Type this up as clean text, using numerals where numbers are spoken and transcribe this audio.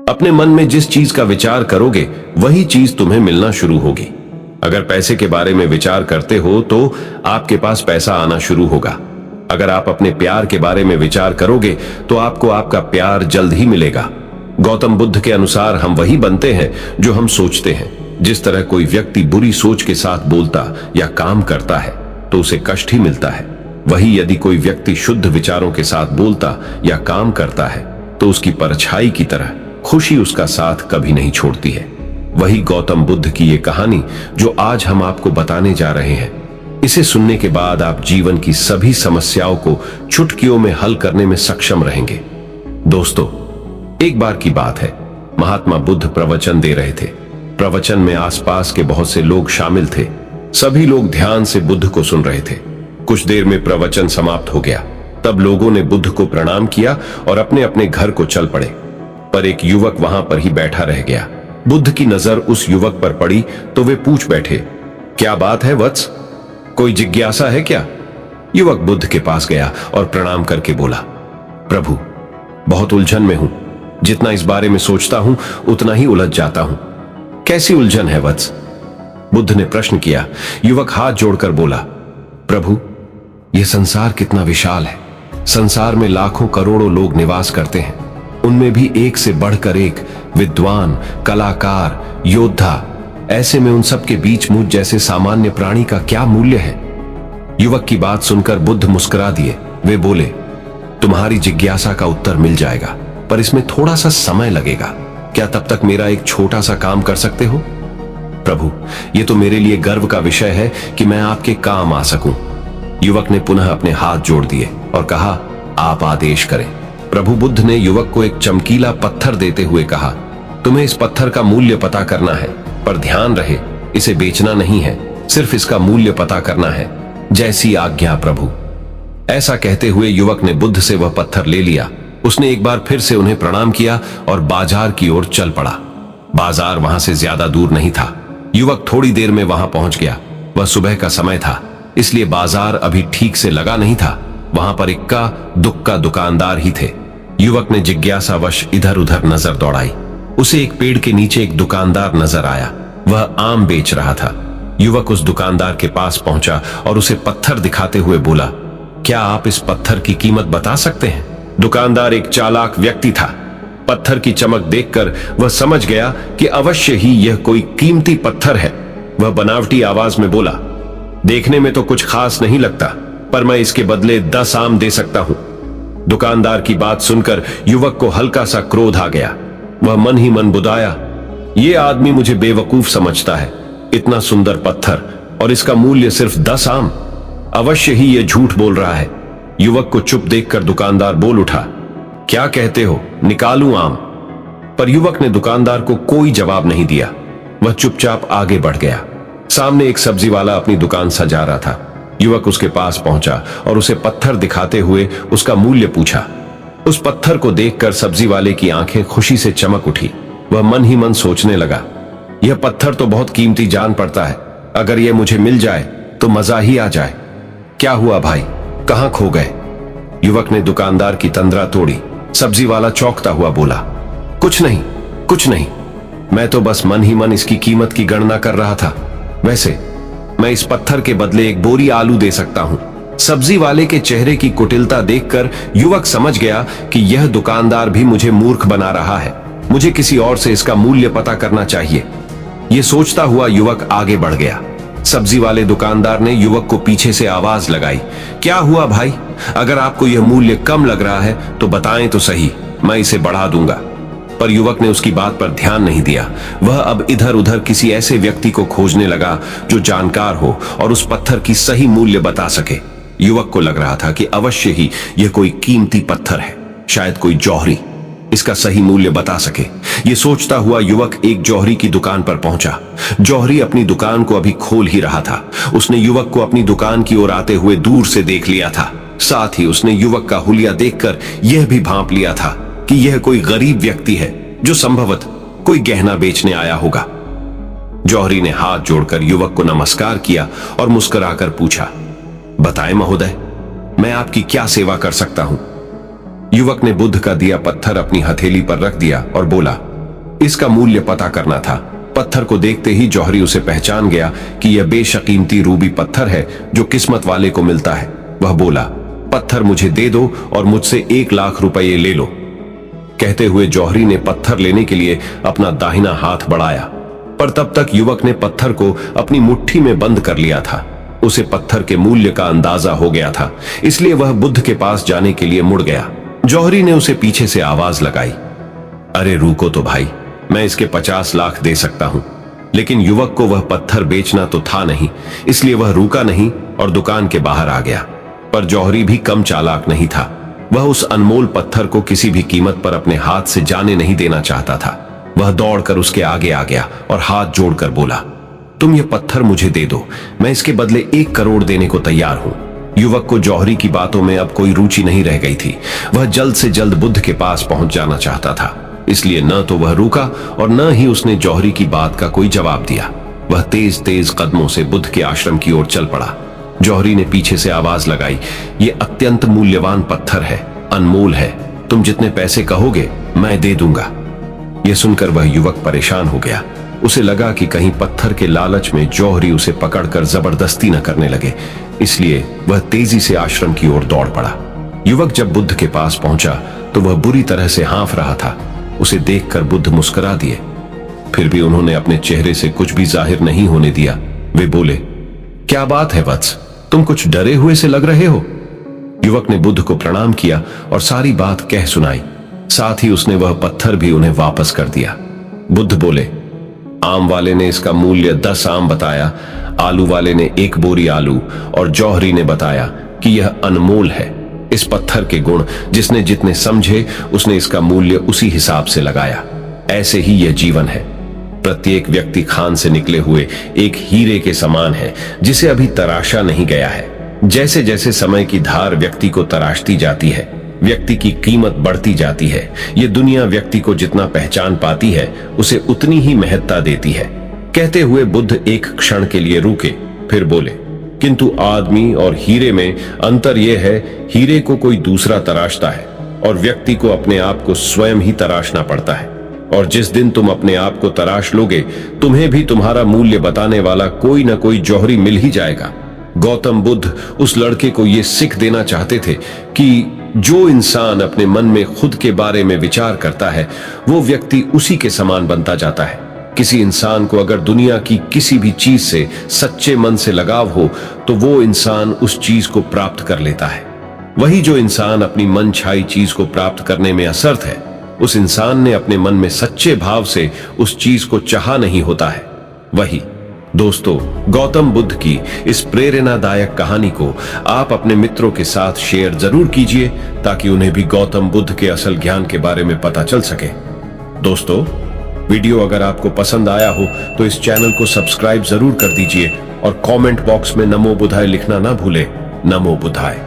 अपने मन में जिस चीज का विचार करोगे वही चीज तुम्हें मिलना शुरू होगी। अगर पैसे के बारे में विचार करते हो तो आपके पास पैसा आना शुरू होगा। अगर आप अपने प्यार के बारे में विचार करोगे तो आपको आपका प्यार जल्द ही मिलेगा। गौतम बुद्ध के अनुसार हम वही बनते हैं जो हम सोचते हैं। जिस तरह कोई व्यक्ति बुरी सोच के साथ बोलता या काम करता है तो उसे कष्ट ही मिलता है, वही यदि कोई व्यक्ति शुद्ध विचारों के साथ बोलता या काम करता है तो उसकी परछाई की तरह खुशी उसका साथ कभी नहीं छोड़ती है। वही गौतम बुद्ध की ये कहानी जो आज हम आपको बताने जा रहे हैं। इसे सुनने के बाद आप जीवन की सभी समस्याओं को चुटकियों में हल करने में सक्षम रहेंगे। दोस्तों, एक बार की बात है, महात्मा बुद्ध प्रवचन दे रहे थे। प्रवचन में आसपास के बहुत से लोग शामिल थे। सभी लोग ध्यान से बुद्ध को सुन रहे थे। कुछ देर में प्रवचन समाप्त हो गया। तब लोगों ने बुद्ध को प्रणाम किया और अपने अपने घर को चल पड़े। पर एक युवक वहां पर ही बैठा रह गया। बुद्ध की नजर उस युवक पर पड़ी तो वे पूछ बैठे, क्या बात है वत्स, कोई जिज्ञासा है क्या? युवक बुद्ध के पास गया और प्रणाम करके बोला, प्रभु, बहुत उलझन में हूं। जितना इस बारे में सोचता हूं उतना ही उलझ जाता हूं। कैसी उलझन है वत्स? बुद्ध ने प्रश्न किया। युवक हाथ जोड़कर बोला, प्रभु, यह संसार कितना विशाल है। संसार में लाखों करोड़ों लोग निवास करते हैं। उनमें भी एक से बढ़कर एक विद्वान, कलाकार, योद्धा। ऐसे में उन सब के बीच मुझ जैसे सामान्य प्राणी का क्या मूल्य है? युवक की बात सुनकर बुद्ध मुस्कुरा दिए। वे बोले, तुम्हारी जिज्ञासा का उत्तर मिल जाएगा, पर इसमें थोड़ा सा समय लगेगा। क्या तब तक मेरा एक छोटा सा काम कर सकते हो? प्रभु, यह तो मेरे लिए गर्व का विषय है कि मैं आपके काम आ सकूं। युवक ने पुनः अपने हाथ जोड़ दिए और कहा, आप आदेश करें। प्रभु बुद्ध ने युवक को एक चमकीला पत्थर देते हुए कहा, तुम्हें इस पत्थर का मूल्य पता करना है, पर ध्यान रहे, इसे बेचना नहीं है, सिर्फ इसका मूल्य पता करना है। जैसी आज्ञा प्रभु। ऐसा कहते हुए युवक ने बुद्ध से वह पत्थर ले लिया। उसने एक बार फिर से उन्हें प्रणाम किया और बाजार की ओर चल पड़ा। बाजार वहां से ज्यादा दूर नहीं था। युवक थोड़ी देर में वहां पहुंच गया। वह सुबह का समय था, इसलिए बाजार अभी ठीक से लगा नहीं था। वहां पर इक्का दुक्का दुकानदार ही थे। युवक ने जिज्ञासावश इधर उधर नजर दौड़ाई। उसे एक पेड़ के नीचे एक दुकानदार नजर आया। वह आम बेच रहा था। युवक उस दुकानदार के पास पहुंचा और उसे पत्थर दिखाते हुए बोला, क्या आप इस पत्थर की कीमत बता सकते हैं? दुकानदार एक चालाक व्यक्ति था। पत्थर की चमक देखकर वह समझ गया कि अवश्य ही यह कोई कीमती पत्थर है। वह बनावटी आवाज में बोला, देखने में तो कुछ खास नहीं लगता, पर मैं इसके बदले 10 आम दे सकता हूं। दुकानदार की बात सुनकर युवक को हल्का सा क्रोध आ गया। वह मन ही मन बुदाया, यह आदमी मुझे बेवकूफ समझता है। इतना सुंदर पत्थर और इसका मूल्य सिर्फ 10 आम। अवश्य ही यह झूठ बोल रहा है। युवक को चुप देखकर दुकानदार बोल उठा, क्या कहते हो, निकालूं आम? पर युवक ने दुकानदार को कोई जवाब नहीं दिया। वह चुपचाप आगे बढ़ गया। सामने एक सब्जी वाला अपनी दुकान सजा रहा था। युवक उसके पास पहुंचा और उसे पत्थर दिखाते हुए उसका मूल्य पूछा। उस पत्थर को देखकर सब्जी वाले की आंखें खुशी से चमक उठी। वह मन ही मन सोचने लगा, यह पत्थर तो बहुत कीमती जान पड़ता है। अगर यह मुझे मिल जाए तो मजा ही आ जाए। क्या हुआ भाई, कहां खो गए? युवक ने दुकानदार की तंद्रा तोड़ी। सब्जी वाला चौंकता हुआ बोला, कुछ नहीं, कुछ नहीं, मैं तो बस मन ही मन इसकी कीमत की गणना कर रहा था। वैसे मैं इस पत्थर के बदले एक बोरी आलू दे सकता हूं। सब्जी वाले के चेहरे की कुटिलता देखकर युवक समझ गया कि यह दुकानदार भी मुझे मूर्ख बना रहा है। मुझे किसी और से इसका मूल्य पता करना चाहिए। यह सोचता हुआ युवक आगे बढ़ गया। सब्जी वाले दुकानदार ने युवक को पीछे से आवाज लगाई, क्या हुआ भाई, अगर आपको यह मूल्य कम लग रहा है तो बताएं तो सही, मैं इसे बढ़ा दूंगा। पर युवक ने उसकी बात पर ध्यान नहीं दिया। वह अब इधर उधर किसी ऐसे व्यक्ति को खोजने लगा जो जानकार हो और उस पत्थर की सही मूल्य बता सके। युवक को लग रहा था कि अवश्य ही यह कोई कीमती पत्थर है, शायद कोई जौहरी इसका सही मूल्य बता सके। यह सोचता हुआ युवक एक जौहरी की दुकान पर पहुंचा। जौहरी अपनी दुकान को अभी खोल ही रहा था। उसने युवक को अपनी दुकान की ओर आते हुए दूर से देख लिया था। साथ ही उसने युवक का हुलिया देखकर यह भी भांप लिया था कि यह कोई गरीब व्यक्ति है जो संभवतः कोई गहना बेचने आया होगा। जौहरी ने हाथ जोड़कर युवक को नमस्कार किया और मुस्कुराकर पूछा, बताएं महोदय, मैं आपकी क्या सेवा कर सकता हूं? युवक ने बुद्ध का दिया पत्थर अपनी हथेली पर रख दिया और बोला, इसका मूल्य पता करना था। पत्थर को देखते ही जौहरी उसे पहचान गया कि यह बेशकीमती रूबी पत्थर है जो किस्मत वाले को मिलता है। वह बोला, पत्थर मुझे दे दो और मुझसे 1 लाख रुपये ले लो। कहते हुए जौहरी ने पत्थर लेने के लिए अपना दाहिना हाथ बढ़ाया, पर तब तक युवक ने पत्थर को अपनी मुट्ठी में बंद कर लिया था। उसे पत्थर के मूल्य का अंदाजा हो गया था, इसलिए वह बुद्ध के पास जाने के लिए मुड़ गया। जौहरी ने उसे पीछे से आवाज लगाई, अरे रुको तो भाई, मैं इसके 50 लाख दे सकता हूं। लेकिन युवक को वह पत्थर बेचना तो था नहीं, इसलिए वह रुका नहीं और दुकान के बाहर आ गया। पर जौहरी भी कम चालाक नहीं था। वह उस अनमोल पत्थर को किसी भी कीमत पर अपने हाथ से जाने नहीं देना चाहता था। वह दौड़कर उसके आगे आ गया और हाथ जोड़कर बोला, तुम ये पत्थर मुझे दे दो, मैं इसके बदले 1 करोड़ देने को तैयार हूं। युवक को जौहरी की बातों में अब कोई रुचि नहीं रह गई थी। वह जल्द से जल्द बुद्ध के पास पहुंच जाना चाहता था, इसलिए न तो वह रुका और न ही उसने जौहरी की बात का कोई जवाब दिया। वह तेज तेज कदमों से बुद्ध के आश्रम की ओर चल पड़ा। जौहरी ने पीछे से आवाज लगाई, ये अत्यंत मूल्यवान पत्थर है, अनमोल है, तुम जितने पैसे कहोगे मैं दे दूंगा। यह सुनकर वह युवक परेशान हो गया। उसे लगा कि कहीं पत्थर के लालच में जौहरी उसे पकड़कर जबरदस्ती न करने लगे, इसलिए वह तेजी से आश्रम की ओर दौड़ पड़ा। युवक जब बुद्ध के पास पहुंचा तो वह बुरी तरह से हाँफ रहा था। उसे देखकर बुद्ध मुस्कुरा दिए, फिर भी उन्होंने अपने चेहरे से कुछ भी जाहिर नहीं होने दिया। वे बोले, क्या बात है वत्स, तुम कुछ डरे हुए से लग रहे हो। युवक ने बुद्ध को प्रणाम किया और सारी बात कह सुनाई। साथ ही उसने वह पत्थर भी उन्हें वापस कर दिया। बुद्ध बोले, आम वाले ने इसका मूल्य 10 आम बताया, आलू वाले ने 1 बोरी आलू और जौहरी ने बताया कि यह अनमोल है। इस पत्थर के गुण जिसने जितने समझे उसने इसका मूल्य उसी हिसाब से लगाया। ऐसे ही यह जीवन है। प्रत्येक व्यक्ति खान से निकले हुए एक हीरे के समान है जिसे अभी तराशा नहीं गया है। जैसे जैसे समय की धार व्यक्ति को तराशती जाती है, व्यक्ति की कीमत बढ़ती जाती है। ये दुनिया व्यक्ति को जितना पहचान पाती है उसे उतनी ही महत्ता देती है। कहते हुए बुद्ध एक क्षण के लिए रुके, फिर बोले, किंतु आदमी और हीरे में अंतर यह है, हीरे को कोई दूसरा तराशता है और व्यक्ति को अपने आप को स्वयं ही तराशना पड़ता है। और जिस दिन तुम अपने आप को तराश लोगे, तुम्हें भी तुम्हारा मूल्य बताने वाला कोई न कोई जौहरी मिल ही जाएगा। गौतम बुद्ध उस लड़के को यह सीख देना चाहते थे कि जो इंसान अपने मन में खुद के बारे में विचार करता है वो व्यक्ति उसी के समान बनता जाता है। किसी इंसान को अगर दुनिया की किसी भी चीज से सच्चे मन से लगाव हो तो वो इंसान उस चीज को प्राप्त कर लेता है। वही जो इंसान अपनी मनचाही चीज को प्राप्त करने में असमर्थ है, उस इंसान ने अपने मन में सच्चे भाव से उस चीज को चाहा नहीं होता है। वही दोस्तों, गौतम बुद्ध की इस प्रेरणादायक कहानी को आप अपने मित्रों के साथ शेयर जरूर कीजिए ताकि उन्हें भी गौतम बुद्ध के असल ज्ञान के बारे में पता चल सके। दोस्तों, वीडियो अगर आपको पसंद आया हो तो इस चैनल को सब्सक्राइब जरूर कर दीजिए और कमेंट बॉक्स में नमो बुद्धाय लिखना ना भूलें। नमो बुद्धाय।